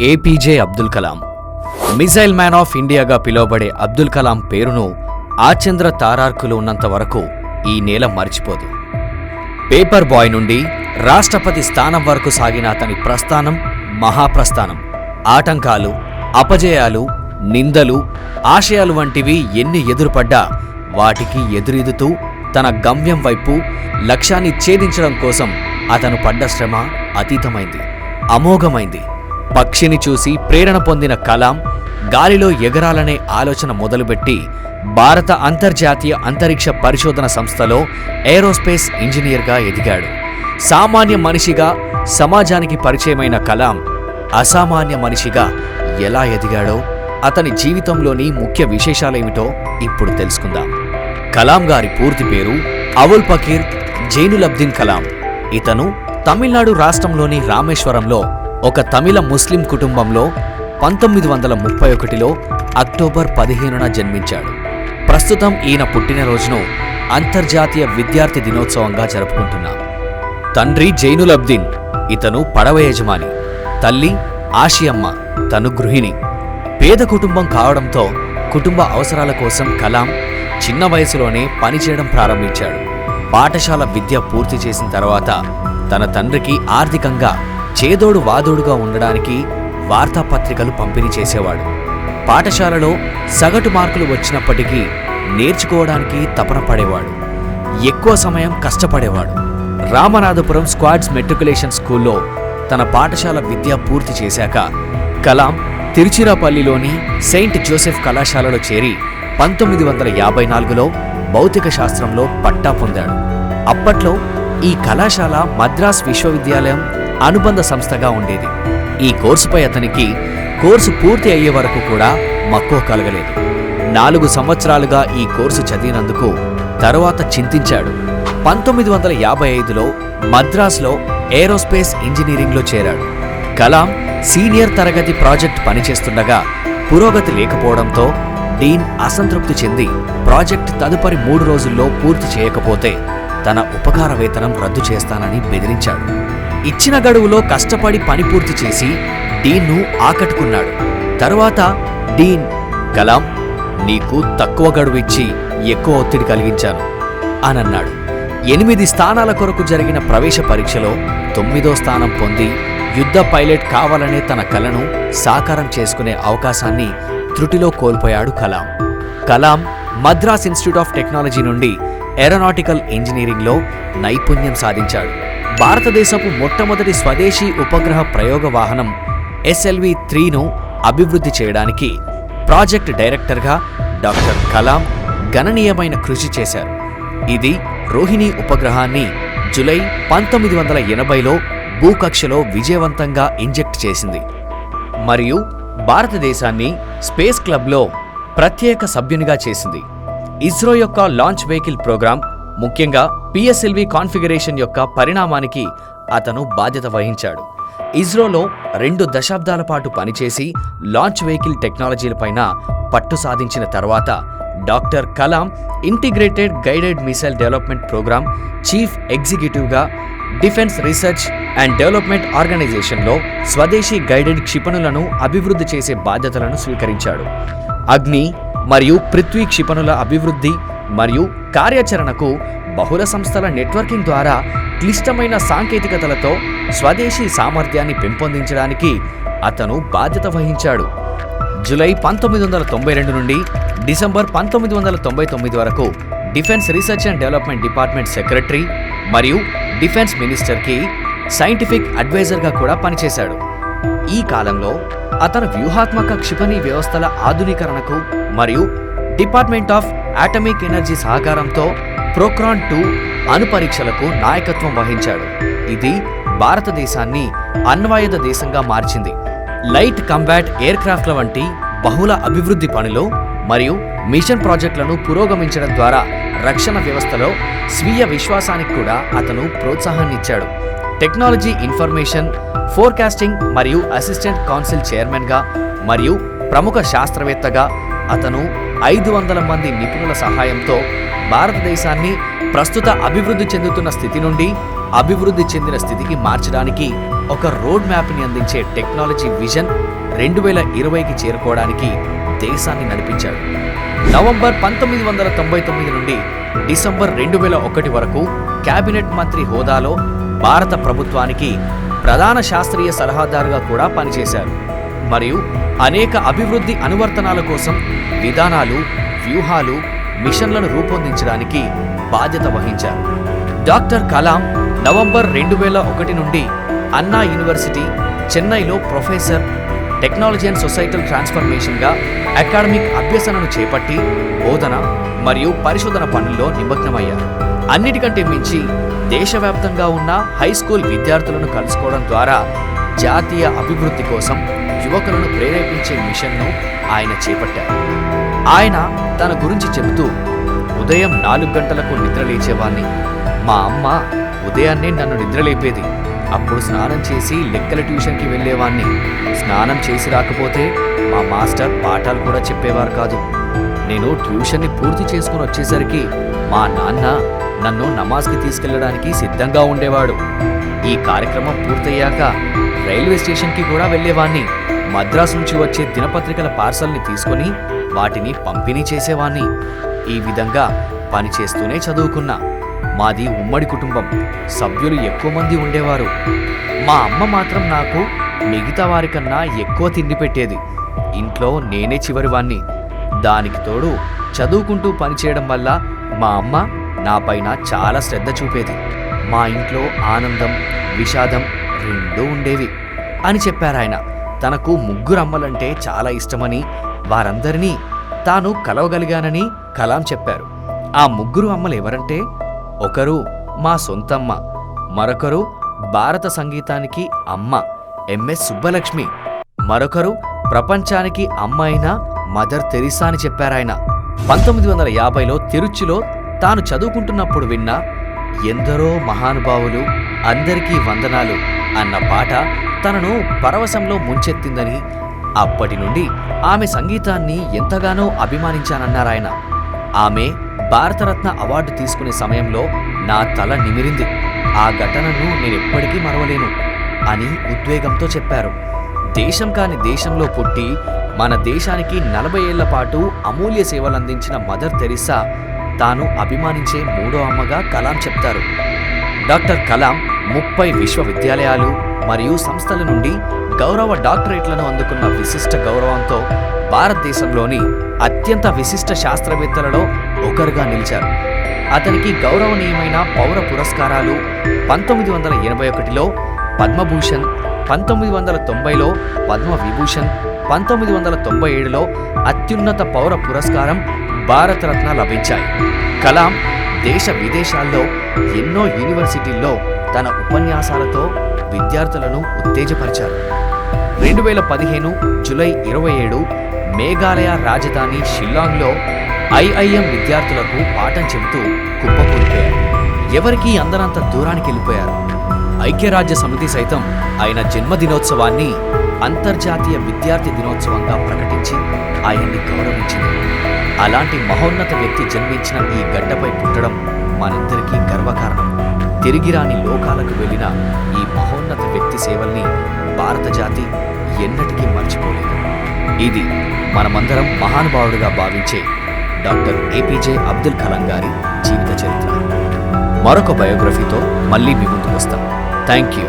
APJ Abdul Kalam. Missile man of ఇండియాగా పిలువబడే అబ్దుల్ కలాం పేరును ఆచంద్ర తారార్కులు ఉన్నంత వరకు ఈ నేల మర్చిపోదు. పేపర్ బాయ్ నుండి రాష్ట్రపతి స్థానం వరకు సాగిన అతని ప్రస్థానం మహాప్రస్థానం. ఆటంకాలు, అపజయాలు, నిందలు, ఆశయాలు వంటివి ఎన్ని ఎదురుపడ్డా వాటికి ఎదురీదుతూ తన గమ్యం వైపు లక్ష్యాన్ని ఛేదించడం కోసం అతను పడ్డ శ్రమ అతీతమైంది, అమోఘమైంది. పక్షిని చూసి ప్రేరణ పొందిన కలాం గాలిలో ఎగరాలనే ఆలోచన మొదలుపెట్టి భారత అంతర్జాతీయ అంతరిక్ష పరిశోధన సంస్థలో ఏరోస్పేస్ ఇంజనీర్గా ఎదిగాడు. సామాన్య మనిషిగా సమాజానికి పరిచయమైన కలాం అసామాన్య మనిషిగా ఎలా ఎదిగాడో, అతని జీవితంలోని ముఖ్య విశేషాలేమిటో ఇప్పుడు తెలుసుకుందాం. కలాం గారి పూర్తి పేరు అవుల్ పకీర్ జైనులబ్దీన్ కలాం. ఇతను తమిళనాడు రాష్ట్రంలోని రామేశ్వరంలో ఒక తమిళ ముస్లిం కుటుంబంలో 1931లో అక్టోబర్ 15న జన్మించాడు. ప్రస్తుతం ఈయన పుట్టినరోజును అంతర్జాతీయ విద్యార్థి దినోత్సవంగా జరుపుకుంటున్నాం. తండ్రి జైనులబ్దీన్, ఇతను పడవ యజమాని. తల్లి ఆషియమ్మ, తను గృహిణి. పేద కుటుంబం కావడంతో కుటుంబ అవసరాల కోసం కలాం చిన్న వయసులోనే పనిచేయడం ప్రారంభించాడు. పాఠశాల విద్య పూర్తి చేసిన తర్వాత తన తండ్రికి ఆర్థికంగా చేదోడు వాదోడుగా ఉండడానికి వార్తాపత్రికలు పంపిణీ చేసేవాడు. పాఠశాలలో సగటు మార్కులు వచ్చినప్పటికీ నేర్చుకోవడానికి తపన పడేవాడు. ఎక్కువ సమయం కష్టపడేవాడు. రామనాథపురం స్క్వాడ్స్ మెట్రికులేషన్ స్కూల్లో తన పాఠశాల విద్య పూర్తి చేశాక కలాం తిరుచిరాపల్లిలోని సెయింట్ జోసెఫ్ కళాశాలలో చేరి 1954లో భౌతిక శాస్త్రంలో పట్టా పొందాడు. అప్పట్లో ఈ కళాశాల మద్రాస్ విశ్వవిద్యాలయం అనుబంధ సంస్థగా ఉండేది. ఈ కోర్సుపై అతనికి కోర్సు పూర్తి అయ్యే వరకు కూడా మక్కువ కలగలేదు. 4 సంవత్సరాలుగా ఈ కోర్సు చదివినందుకు తరువాత చింతించాడు. 1955లో మద్రాస్లో ఏరోస్పేస్ ఇంజనీరింగ్లో చేరాడు. కలాం సీనియర్ తరగతి ప్రాజెక్ట్ పనిచేస్తుండగా పురోగతి లేకపోవడంతో డీన్ అసంతృప్తి చెంది ప్రాజెక్ట్ తదుపరి 3 రోజుల్లో పూర్తి చేయకపోతే తన ఉపకార వేతనం రద్దు చేస్తానని బెదిరించాడు. ఇచ్చిన గడువులో కష్టపడి పని పూర్తి చేసి డీన్ను ఆకట్టుకున్నాడు. తరువాత డీన్, కలాం, నీకు తక్కువ గడువు ఇచ్చి ఎక్కువ ఒత్తిడి కలిగించాను అనన్నాడు. 8 స్థానాల కొరకు జరిగిన ప్రవేశ పరీక్షలో 9వ స్థానం పొంది యుద్ధ పైలట్ కావాలనే తన కలను సాకారం చేసుకునే అవకాశాన్ని త్రుటిలో కోల్పోయాడు Kalam. Kalam Madras institute of technology నుండి ఏరోనాటికల్ ఇంజనీరింగ్లో నైపుణ్యం సాధించాడు. భారతదేశపు మొట్టమొదటి స్వదేశీ ఉపగ్రహ ప్రయోగ వాహనం SLV-3ను అభివృద్ధి చేయడానికి ప్రాజెక్ట్ డైరెక్టర్గా డాక్టర్ కలాం గణనీయమైన కృషి చేశారు. ఇది రోహిణి ఉపగ్రహాన్ని జూలై 1980లో భూకక్షలో విజయవంతంగా ఇంజెక్ట్ చేసింది మరియు భారతదేశాన్ని స్పేస్ క్లబ్లో ప్రత్యేక సభ్యునిగా చేసింది. ఇస్రో యొక్క లాంచ్ వెహికల్ ప్రోగ్రాం, ముఖ్యంగా PSLV కాన్ఫిగరేషన్ యొక్క పరిణామానికి అతను బాధ్యత వహించాడు. ఇస్రోలో 2 దశాబ్దాల పాటు పనిచేసి లాంచ్ వెహికల్ టెక్నాలజీలపైన పట్టు సాధించిన తర్వాత doctor Kalam integrated guided missile development programme chief ఎగ్జిక్యూటివ్గా డిఫెన్స్ రీసెర్చ్ అండ్ డెవలప్మెంట్ ఆర్గనైజేషన్లో స్వదేశీ గైడెడ్ క్షిపణులను అభివృద్ధి చేసే బాధ్యతలను స్వీకరించాడు. అగ్ని మరియు పృథ్వీ క్షిపణుల అభివృద్ధి మరియు కార్యాచరణకు బహుళ సంస్థల నెట్వర్కింగ్ ద్వారా క్లిష్టమైన సాంకేతికతలతో స్వదేశీ సామర్థ్యాన్ని పెంపొందించడానికి అతను బాధ్యత వహించాడు. జూలై 1992 నుండి డిసెంబర్ 1999 వరకు defence research and development department secretary మరియు డిఫెన్స్ మినిస్టర్కి సైంటిఫిక్ అడ్వైజర్గా కూడా పనిచేశాడు. ఈ కాలంలో అతను వ్యూహాత్మక క్షిపణి వ్యవస్థల ఆధునీకరణకు మరియు డిపార్ట్మెంట్ ఆఫ్ అటామిక్ ఎనర్జీ సహకారంతో ప్రోక్రాన్ 2 అణు పరీక్షలకు నాయకత్వం వహించాడు. ఇది భారతదేశాన్ని అణ్వాయుధ దేశంగా మార్చింది. లైట్ కంబాట్ ఎయిర్ క్రాఫ్ట్ల వంటి బహుళ అభివృద్ధి పనులు మరియు మిషన్ ప్రాజెక్టులను పురోగమించడం ద్వారా రక్షణ వ్యవస్థలో స్వీయ విశ్వాసానికి కూడా అతను ప్రోత్సాహాన్నిచ్చాడు. టెక్నాలజీ ఇన్ఫర్మేషన్ ఫోర్కాస్టింగ్ మరియు అసిస్టెంట్ కౌన్సిల్ చైర్మన్గా మరియు ప్రముఖ శాస్త్రవేత్తగా అతను 500 మంది నిపుణుల సహాయంతో భారతదేశాన్ని ప్రస్తుత అభివృద్ధి చెందుతున్న స్థితి నుండి అభివృద్ధి చెందిన స్థితికి మార్చడానికి ఒక రోడ్ మ్యాప్ని అందించే టెక్నాలజీ విజన్ 2020కి చేరుకోవడానికి దేశాన్ని నడిపించాడు. నవంబర్ 1999 నుండి డిసెంబర్ 2001 వరకు కేబినెట్ మంత్రి హోదాలో భారత ప్రభుత్వానికి ప్రధాన శాస్త్రీయ సలహాదారుగా కూడా పనిచేశారు మరియు అనేక అభివృద్ధి అనువర్తనాల కోసం విధానాలు, వ్యూహాలు, మిషన్లను రూపొందించడానికి బాధ్యత వహించారు. డాక్టర్ కలాం నవంబర్ 2001 నుండి అన్నా యూనివర్సిటీ, చెన్నైలో ప్రొఫెసర్, టెక్నాలజీ అండ్ సొసైటల్ ట్రాన్స్ఫర్మేషన్గా అకాడమిక్ అభ్యసనను చేపట్టి బోధన మరియు పరిశోధన పనుల్లో నిమగ్నమయ్యారు. అన్నిటికంటే మించి దేశవ్యాప్తంగా ఉన్న హై స్కూల్ విద్యార్థులను కలుసుకోవడం ద్వారా జాతీయ అభివృద్ధి కోసం యువకులను ప్రేరేపించే మిషన్ను ఆయన చేపట్టారు. ఆయన తన గురించి చెబుతూ, ఉదయం 4 గంటలకు నిద్రలేచేవాణ్ణి. మా అమ్మ ఉదయాన్నే నన్ను నిద్రలేపేది. అప్పుడు స్నానం చేసి లెక్కల ట్యూషన్కి వెళ్ళేవాణ్ణి. స్నానం చేసి రాకపోతే మా మాస్టర్ పాఠాలు కూడా చెప్పేవారు కాదు. నేను ట్యూషన్ని పూర్తి చేసుకుని వచ్చేసరికి మా నాన్న నన్ను నమాజ్కి తీసుకెళ్లడానికి సిద్ధంగా ఉండేవాడు. ఈ కార్యక్రమం పూర్తయ్యాక రైల్వే స్టేషన్కి కూడా వెళ్ళేవాణ్ణి. మద్రాసు నుంచి వచ్చే దినపత్రికల పార్సల్ని తీసుకుని వాటిని పంపిణీ చేసేవాణ్ణి. ఈ విధంగా పనిచేస్తూనే చదువుకున్నా. మాది ఉమ్మడి కుటుంబం, సభ్యులు ఎక్కువ మంది ఉండేవారు. మా అమ్మ మాత్రం నాకు మిగతా వారికన్నా ఎక్కువ తిండి పెట్టేది. ఇంట్లో నేనే చివరివాణ్ణి. దానికి తోడు చదువుకుంటూ పనిచేయడం వల్ల మా అమ్మ నాపైన చాలా శ్రద్ధ చూపేది. మా ఇంట్లో ఆనందం, విషాదం రెండూ ఉండేవి అని చెప్పారాయన. తనకు 3 అమ్మలంటే చాలా ఇష్టమని, వారందరినీ తాను కలవగలిగానని కలాం చెప్పారు. ఆ 3 అమ్మలు ఎవరంటే, ఒకరు మా సొంతమ్మ, మరొకరు భారత సంగీతానికి అమ్మ ఎంఎస్ సుబ్బలక్ష్మి, మరొకరు ప్రపంచానికి అమ్మ అయిన మదర్ తెరిసా అని చెప్పారాయన. 1950లో తిరుచిలో తాను చదువుకుంటున్నప్పుడు విన్న ఎందరో మహానుభావులు అందరికీ వందనాలు అన్న పాట తనను పరవశంలో ముంచెత్తిందని, అప్పటి నుండి ఆమె సంగీతాన్ని ఎంతగానో అభిమానించానన్నారాయన. ఆమె భారతరత్న అవార్డు తీసుకునే సమయంలో నా తల నిమిరింది. ఆ ఘటనను నేనెప్పటికీ మరవలేను అని ఉద్వేగంతో చెప్పారు. దేశం కాని దేశంలో పుట్టి మన దేశానికి 40 ఏళ్ల పాటు అమూల్య సేవలందించిన మదర్ తెరిసా తాను అభిమానించే 3వ అమ్మగా కలాం చెప్తారు. డాక్టర్ కలాం 30 విశ్వవిద్యాలయాలు మరియు సంస్థల నుండి గౌరవ డాక్టరేట్లను అందుకున్న విశిష్ట గౌరవంతో భారతదేశంలోని అత్యంత విశిష్ట శాస్త్రవేత్తలలో ఒకరుగా నిలిచారు. అతనికి గౌరవనీయమైన పౌర పురస్కారాలు 1981లో పద్మభూషణ్, 1990లో పద్మవిభూషణ్, 1997లో అత్యున్నత పౌర పురస్కారం భారతరత్న లభించాయి. కలాం దేశ విదేశాల్లో ఎన్నో యూనివర్సిటీల్లో తన ఉపన్యాసాలతో విద్యార్థులను ఉత్తేజపరిచారు. 2015 జూలై 27 మేఘాలయ రాజధాని షిల్లాంగ్లో ఐఐఎం విద్యార్థులకు పాఠం చెబుతూ కుప్పకూలిపోయారు. ఎవరికీ అందనంత దూరానికి వెళ్ళిపోయారు. ఐక్యరాజ్య సమితి సైతం ఆయన జన్మదినోత్సవాన్ని అంతర్జాతీయ విద్యార్థి దినోత్సవంగా ప్రకటించి ఆయన్ని గౌరవించింది. అలాంటి మహోన్నత వ్యక్తి జన్మించిన ఈ గడ్డపై పుట్టడం మనందరికీ గర్వకారణం. తిరిగిరాని లోకాలకు వెళ్ళిన ఈ మహోన్నత వ్యక్తి సేవల్ని భారత జాతి ఎన్నటికీ మర్చిపోలేదు. ఇది మనమందరం మహానుభావుడిగా భావించే డాక్టర్ ఏపీజే అబ్దుల్ కలాం గారి జీవిత చరిత్ర. మరొక బయోగ్రఫీతో మళ్ళీ మీ ముందుకు వస్తాం. Thank you.